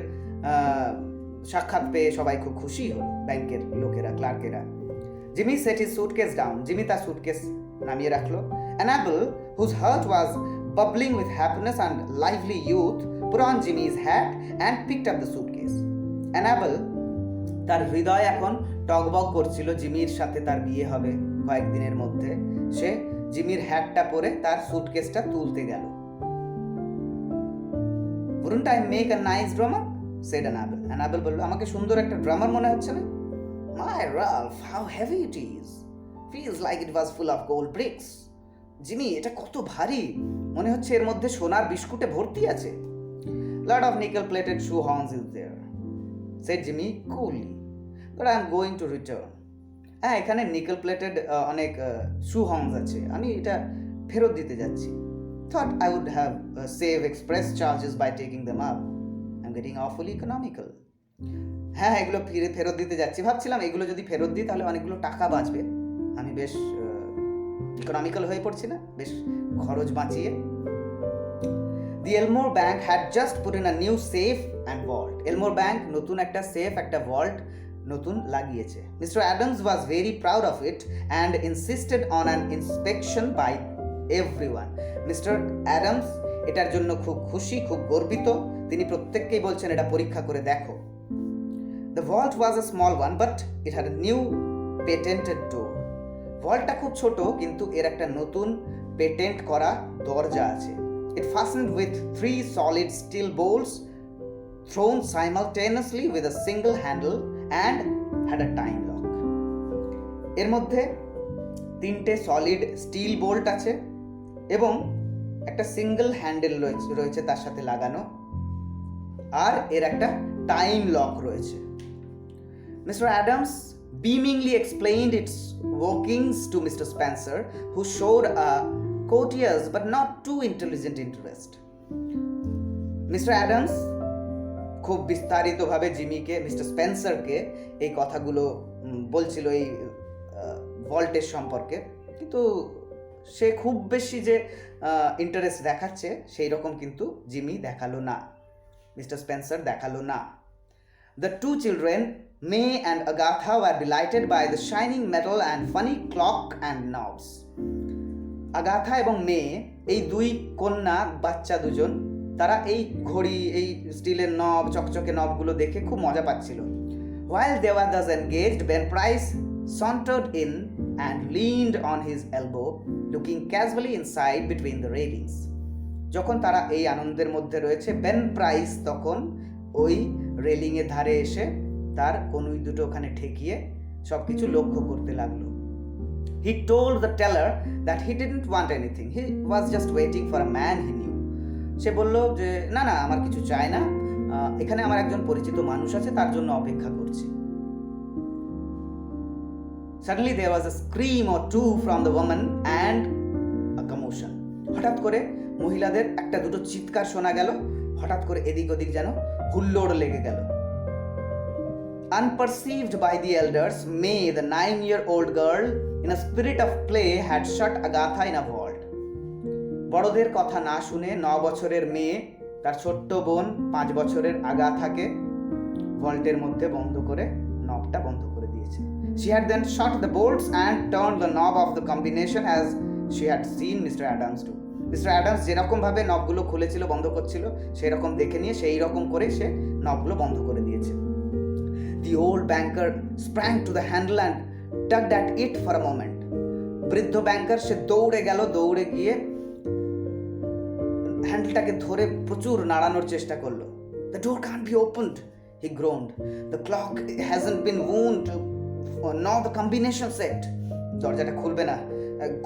সাক্ষাৎ পেয়ে সবাই খুব খুশি হলো, ব্যাংকের লোকেরা, ক্লার্কেরা। Jimmy set his suitcase down. Jimmy তার সুটকেস নামিয়ে রাখলো. Annabelle, whose heart was bubbling with happiness and lively youth, put on Jimmy's hat and picked up the suitcase. Annabelle, তার হৃদয় এখন টগবগ করছিল, জিমির সাথে তার বিয়ে হবে কয়েকদিনের মধ্যে। সে জিমির হ্যাটটা পরে তার সুটকেসটা তুলতে গেল। Wouldn't I make a nice drummer? said Annabelle. Annabelle বলল, আমাকে সুন্দর একটা ড্রামার মনে হচ্ছে না? My Ralph, how heavy it is. Feels like it was full of gold bricks. Jimmy, এটা কত ভারী, মনে হচ্ছে এর মধ্যে সোনার বিস্কুটে ভর্তি আছে। Lot of nickel plated shoe horns is there, said Jimmy coolly. But I am going to return. হ্যাঁ, এখানে নিকেল প্লেটেড অনেক শু হর্নস আছে, আমি এটা ফেরত দিতে যাচ্ছি। Thought I would have save express charges by taking them up. I'm getting awfully economical. হ্যাঁ, এগুলো ফেরত দিতে যাচ্ছি, ভাবছিলাম এগুলো যদি ফেরত দিই তাহলে অনেকগুলো টাকা বাঁচবে, আমি বেশ ইকোনমিক্যাল হয়ে পড়ছি না, বেশ খরচ বাঁচিয়ে। The Elmore Bank had just put in a new safe and vault. Elmore Bank নতুন একটা সেফ, একটা ভল্ট নতুন লাগিয়েছে। Mr. Adams was very proud of it and insisted on an inspection by everyone. Mr. Adams এটার জন্য খুব খুশি, খুব গর্বিত, তিনি প্রত্যেককেই বলছেন এটা পরীক্ষা করে দেখো। The vault was a small one, but it had a new patented door. ভল্টটা খুব ছোট, কিন্তু এর একটা নতুন পেটেন্ট করা দরজা আছে। It fastened with 3 solid steel bolts thrown simultaneously with a single handle and had a time lock. এর মধ্যে 3টে সলিড স্টিল বোল্ট আছে এবং একটা সিঙ্গেল হ্যান্ডেল রয়েছে তার সাথে লাগানো, আর এর একটা টাইম লক রয়েছে। Mr. Adams beamingly explained its workings to Mr. Spencer, who showed a courteous but not too intelligent interest. Mr. Adams খুব বিস্তারিতভাবে জিমিকে, মিস্টার স্পেন্সারকে এই কথাগুলো বলছিল এই ভল্টের সম্পর্কে, কিন্তু সে খুব বেশি যে ইন্টারেস্ট দেখাচ্ছে সেই রকম কিন্তু জিমি দেখালো না, মিস্টার স্পেন্সার দেখালো না। The two children, May and Agatha, were delighted by the shining metal and funny clock and knobs. Agatha এবং মে, এই দুই কন্যা, বাচ্চা দুজন, তারা এই ঘড়ি, এই স্টিলের নব, চকচকে নবগুলো দেখে খুব মজা পাচ্ছিল। While they were thus engaged, Ben Price sauntered in and leaned on his elbow, looking casually inside between the railings. যখন তারা এই আনন্দের মধ্যে রয়েছে, বেন প্রাইস তখন ওই রেলিংয়ের ধারে এসে তার কনুই দুটো ওখানে ঠেকিয়ে সবকিছু লক্ষ্য করতে লাগলো। He told the teller that he didn't want anything. He was just waiting for a man he knew. সে বলল যে না না, আমার কিছু চাই না, এখানে আমার একজন পরিচিত মানুষ আছে, তার জন্য অপেক্ষা করছি। Suddenly there was a scream or two from the woman and a commotion. হঠাৎ করে মহিলাদের একটা দুটো চিৎকার শোনা গেল, হঠাৎ করে এদিক ওদিক যেন হুল্লোড় লেগে গেল। Unperceived by the elders, May, the 9-year-old girl, in a spirit of play, had shut Agatha in a vault. বড়দের কথা না শুনে 9 বছরের মেয়ে তার ছোট্ট বোন 5 বছরের আগাথাকে ভল্টের মধ্যে বন্ধ করে নবটা বন্ধ করে দিয়েছে। She had then shut the bolts and turned the knob of the combination as she had seen Mr. Adams do. Mr. Adams যেরকম ভাবে নবগুলো খুলেছিল, বন্ধ করছিল, সেই রকম দেখে নিয়ে সেই রকম করে সে নবগুলো বন্ধ করে দিয়েছে। The old banker sprang to the handle and tugged at it for a moment. বৃদ্ধ ব্যাংকার সে দৌড়ে গেল, দৌড়ে গিয়ে হ্যান্ডেলটাকে ধরে প্রচুর নাড়ানোর চেষ্টা করলো। The door can't be opened, he groaned. The clock hasn't been wound nor the combination set. দরজাটা খুলবে না,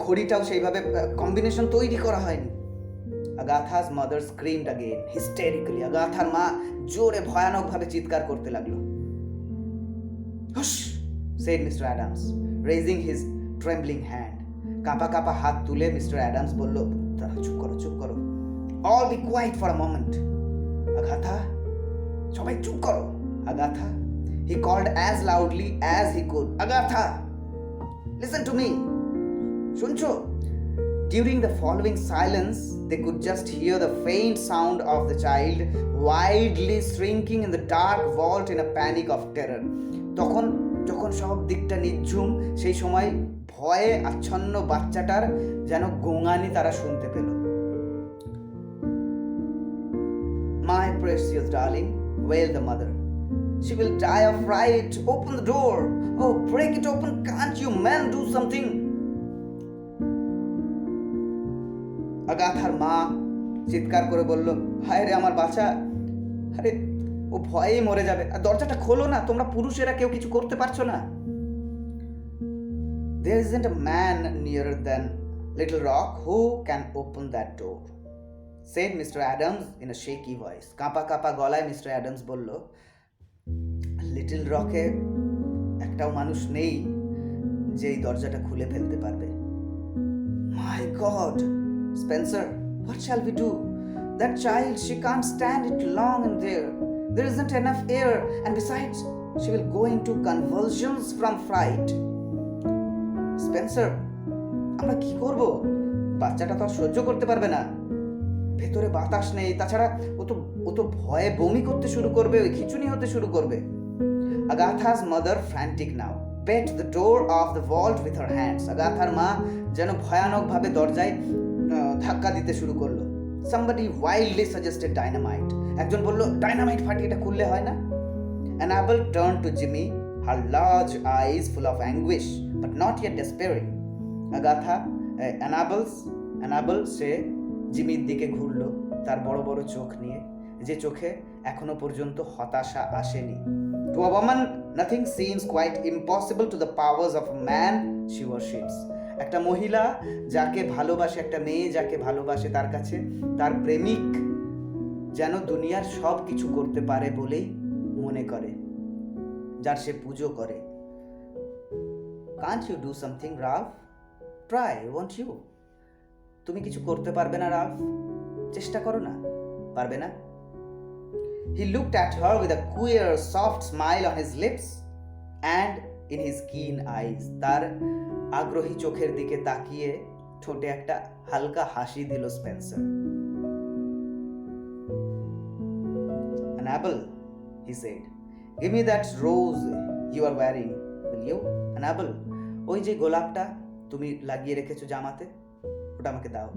ঘড়িটাও সেইভাবে কম্বিনেশন তৈরি করা হয়নি। Agatha's mother screamed again, hysterically. আগাথার মা জোরে ভয়ানকভাবে চিৎকার করতে লাগলো। Hush, said Mr. Adams, raising his trembling hand. কাঁপা কাঁপা হাত তুলে মিস্টার অ্যাডামস বলল, তারা চুপ করো, চুপ করো। All be quiet for a moment. Agatha, সবাই চুপ করো। Agatha, he called as loudly as he could. Agatha, listen to me. শুনছো? During the following silence, they could just hear the faint sound of the child wildly shrinking in the dark vault in a panic of terror. তখন যখন সব দিকটা নিঝুম, সেই সময় ভয়ে আচ্ছন্ন বাচ্চাটার যেন গোঙানি তারা শুনতে পেল। My precious darling, wailed the mother. She will die of fright. Open the door. Oh, break it open. Can't you men do something? আগাথার মা চিৎকার করে বলল, হায় রে আমার বাচ্চা, আরে ও ভয়েই মরে যাবে, আর দরজাটা খোলো না, তোমরা পুরুষেরা কেউ কিছু করতে পারছো না। There isn't a man nearer than Little Rock who can open that door, said Mr. Adams in a shaky voice. কাঁপা কাঁপা গলায় মিস্টার অ্যাডামস বলল, লিটল রকে একটাও মানুষ নেই যে এই দরজাটা খুলে ফেলতে পারবে। My God, Spencer, what shall we do? That child, she can't stand it long in there. There isn't enough air, and besides, she will go into convulsions from fright. Spencer, আমরা কি করব? বাচ্চাটা তো সহ্য করতে পারবে না, ভেতরে বাতাস নেই, তাছাড়া ও তো ভয়ে বমি করতে শুরু করবে, ওই খিচুনি হতে শুরু করবে। Agatha's mother, frantic now, beat the door of the vault with her hands. আগাথার মা যেন ভয়ানকভাবে দরজায় ধাক্কা দিতে শুরু করলো। Somebody wildly suggested dynamite. একজন বলল, ডাইনামাইট ফাটিয়ে এটা খুললে হয় না? Annabel turned to Jimmy, her large eyes full of anguish, but not yet despairing. Annabel সে জিমির দিকে ঘুরল, তার বড় বড় চোখ নিয়ে, যে চোখে এখনো পর্যন্ত হতাশা আসেনি। To a woman, nothing seems quite impossible to the powers of a man she worships. একটা মহিলা যাকে ভালোবাসে, একটা মেয়ে যাকে ভালোবাসে, তার কাছে তার প্রেমিক যেন দুনিয়ার সব কিছু করতে পারে বলেই মনে করে, যার সে পুজো করে। Can't you do something, Ralph? Try, won't you? তুমি কিছু করতে পারবে না রালফ? চেষ্টা করো না, পারবে না? He looked at her with a queer, soft smile on his lips and in his keen eyes. তার আগ্রহী চোখের দিকে তাকিয়ে ঠোঁটে একটা হালকা হাসি দিল Spencer. Annabel, he said, give me that rose you are wearing, will you? Annabel, ওই যে গোলাপটা তুমি লাগিয়ে রেখেছো জামাতে, ওটা আমাকে দাও।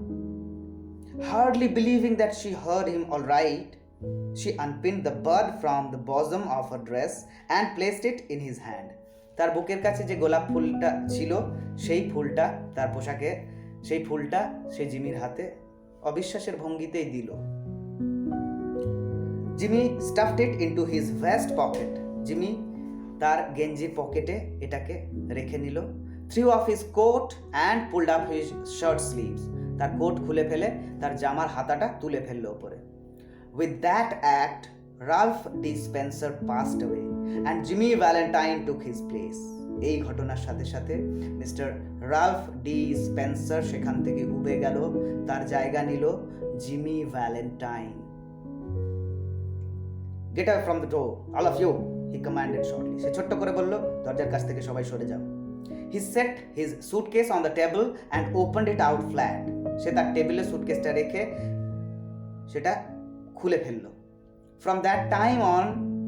Hardly believing that she heard him all right, she unpinned the bud from the bosom of her dress and placed it in his hand. তার বুকের কাছে যে গোলাপ ফুলটা ছিল, সেই ফুলটা তার পোশাকে, সেই ফুলটা সে জিমির হাতে অবিশ্বাসের ভঙ্গিতেই দিল। Jimmy stuffed it into his vest pocket. Jimmy তার গেঞ্জির পকেটে এটাকে রেখে নিল। threw off his coat and pulled up his shirt sleeves. তার কোট খুলে ফেলে তার জামার হাতাটা তুলে ফেলল উপরে। With that act, Ralph D. Spencer passed away and Jimmy Valentine took his place. এই ঘটনার সাথে সাথে মিস্টার রালফ ডি স্পেন্সার সেখান থেকে উবে গেল, তার জায়গা নিল Jimmy Valentine. Get away from the door, all of you, he commanded shortly. সে ছোট্ট করে বলল, দরজার কাছ থেকে সবাই সরে যাও। He set his suitcase on the table and opened it out flat. সে তার টেবিলে সুটকেসটা রেখে সেটা খুলে ফেলল। From that time on,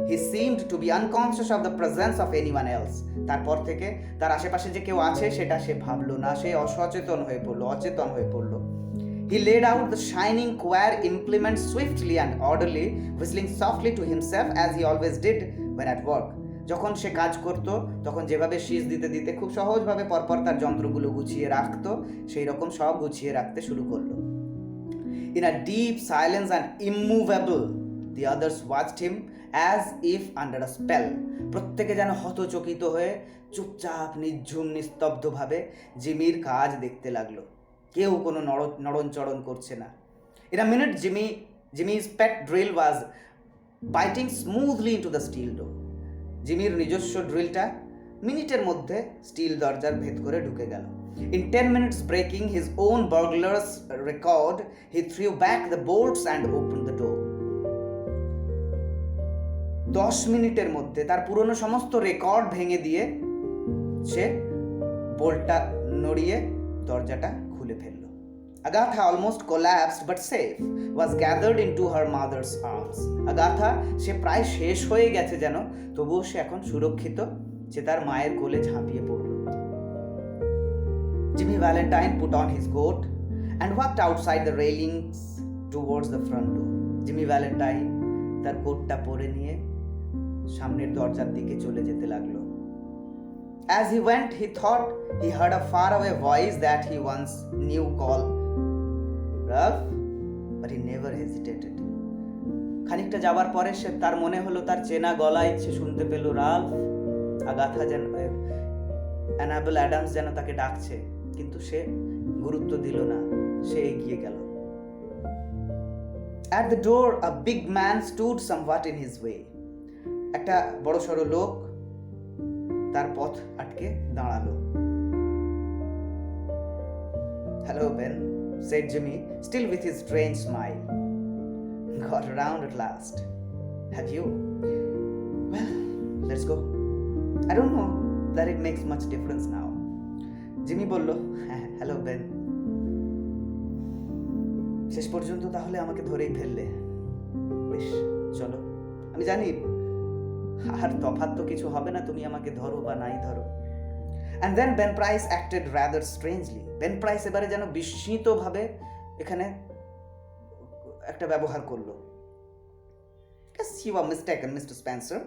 he seemed to be unconscious of the presence of anyone else. তারপর থেকে তার আশেপাশে যে কেউ আছে সেটা সে ভাবলো না, সে অচেতন হয়ে পড়ল। He laid out the shining queer implement swiftly and orderly, whistling softly to himself as he always did when at work. যখন সে কাজ করত তখন যেভাবে শীষ দিতে দিতে খুব সহজভাবে পরপর তার যন্ত্রগুলো গুছিয়ে রাখত, সেই রকম সব গুছিয়ে রাখতে শুরু করলো। In a deep silence and immovable, the others watched him as if under a spell. প্রত্যেকে যেন হতচকিত হয়ে চুপচাপ নিঝুম নিস্তব্ধভাবে জিমির কাজ দেখতে লাগলো। কেউ কোনো নড়নচড়ন করছে না। In a minute, Jimmy's pet drill was biting smoothly into the steel door. জিমির নিজস্ব ড্রিলটা মিনিটের মধ্যে স্টিল দরজার ভেদ করে ঢুকে গেল। In 10 minutes, breaking his own burglar's record, he threw back the bolts and opened the door. 10 মিনিটের মধ্যে তার পুরনো সমস্ত রেকর্ড ভেঙে দিয়ে সে বোল্টটা নড়িয়ে দরজাটা খুলে ফেলল। Agatha, almost collapsed but safe, was gathered into her mother's arms. Agatha, সে প্রায় শেষ হয়ে গেছে যেন, তবুও সে এখন সুরক্ষিত সে তার মায়ের কোলে ঝাঁপিয়ে পড়ল। Jimmy Valentine put on his coat and walked outside the railings towards the front door. Jimmy Valentine তার কোটটা পরে নিয়ে সামনের দরজার দিকে চলে যেতে লাগলো। As he went, he thought he heard a faraway voice that he once knew call Ralph, but he never hesitated. খানিকটা যাবার পরে সে তার মনে হলো তার চেনা গলায় সে শুনতে পেল রাল্ফ, আগাথা যেন, অ্যানাবেল অ্যাডামস যেন তাকে ডাকছে, কিন্তু সে গুরুত্ব দিল না, সে এগিয়ে গেল। At the door, a big man stood somewhat in his way. একটা বড়সড় লোক তার পথ আটকে দাঁড়ালো। Hello, Ben, said Jimmy, still with his strange smile. Got around at last. Have you? Well, let's go. I don't know that it makes much difference now. Jimmy বলল, hello Ben, শেষ পর্যন্ত তাহলে আমাকে ধরেই ফেললে। বেশ, চলো। আমি জানি আর তফাৎ তো কিছু হবে না, তুমি আমাকে ধরো বা নাই ধরো। And then Ben Price acted rather strangely. Ben Price এবারে যেন বিস্মিতভাবে এখানে একটা ব্যবহার করলো। Yes, you are mistaken, Mr. Spencer,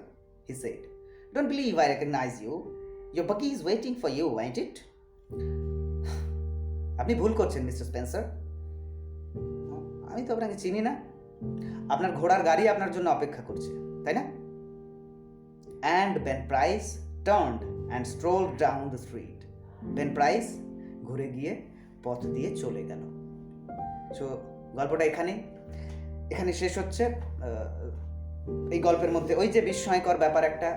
he said. Don't believe I recognize you. Your buggy is waiting for you, ain't it? আপনি ভুল করছেন, মিস্টার স্পেন্সার। আমি তো আপনাকে চিনি না। আপনার ঘোড়ার গাড়ি আপনার জন্য অপেক্ষা করছে, তাই না? And Ben Price turned and strolled down the street. Ben Price ঘুরে গিয়ে পথ দিয়ে চলে গেল। সো গল্পটা এখানে শেষ হচ্ছে। এই গল্পের মধ্যে ওই যে বিস্ময়কর ব্যাপার একটা,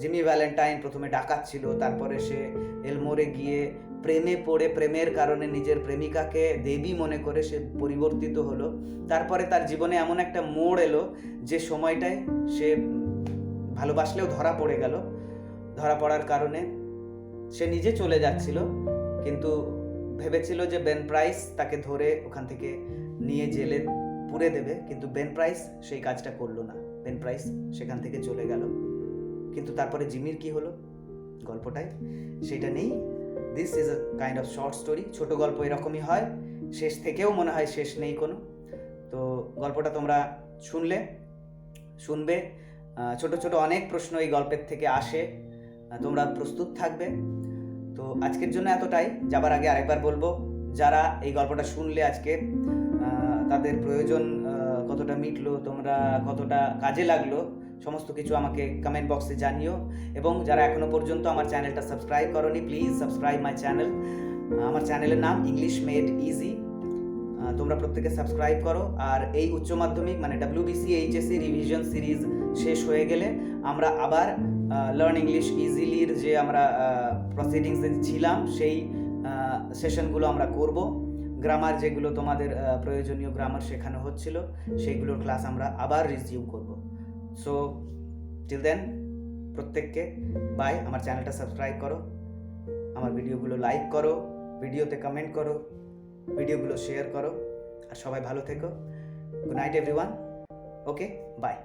জিমি ভ্যালেন্টাইন প্রথমে ডাকাত ছিল, তারপরে সে এলমোরে গিয়ে প্রেমে পড়ে প্রেমের কারণে নিজের প্রেমিকাকে দেবী মনে করে সে পরিবর্তিত হলো। তারপরে তার জীবনে এমন একটা মোড় এলো যে সময়টায় সে ভালোবাসলেও ধরা পড়ে গেল। ধরা পড়ার কারণে সে নিজে চলে যাচ্ছিল, কিন্তু ভেবেছিল যে বেন প্রাইস তাকে ধরে ওখান থেকে নিয়ে জেলে পুরে দেবে, কিন্তু বেন প্রাইস সেই কাজটা করলো না। বেন প্রাইস সেখান থেকে চলে গেল। কিন্তু তারপরে জিমির কি হলো গল্পটায় সেটা নেই। This is a kind of short story. ছোট গল্প এরকমই হয়, শেষ থেকেও মনে হয় শেষ নেই কোনো। তো গল্পটা তোমরা শুনবে। ছোট ছোট অনেক প্রশ্ন এই গল্পের থেকে আসে, তোমরা প্রস্তুত থাকবে। তো আজকের জন্য এতটাই। যাবার আগে আরেকবার বলবো, যারা এই গল্পটা শুনলে আজকে তাদের প্রয়োজন কতটা মিটলো, তোমরা কতটা কাজে লাগলো, সমস্ত কিছু আমাকে কমেন্ট বক্সে জানিও। এবং যারা এখনো পর্যন্ত আমার চ্যানেলটা সাবস্ক্রাইব করোনি, প্লিজ সাবস্ক্রাইব মাই চ্যানেল। আমার চ্যানেলের নাম ইংলিশ মেড ইজি। তোমরা প্রত্যেকে সাবস্ক্রাইব করো। আর এই উচ্চ মাধ্যমিক মানে WBC HSC রিভিশন সিরিজ শেষ হয়ে গেলে আমরা আবার লার্ন ইংলিশ ইজিলির যে আমরা প্রসিডিংসে ছিলাম সেই সেশনগুলো আমরা করব। গ্রামার যেগুলো তোমাদের প্রয়োজনীয় গ্রামার শেখানো হচ্ছিল সেইগুলোর ক্লাস আমরা আবার রিজিউম করব। সো টিল দেন প্রত্যেককে বাই। আমার চ্যানেলটা সাবস্ক্রাইব করো, আমার ভিডিওগুলো লাইক করো, ভিডিওতে কমেন্ট করো, ভিডিওগুলো শেয়ার করো, আর সবাই ভালো থেকো। Good night everyone. Okay, by.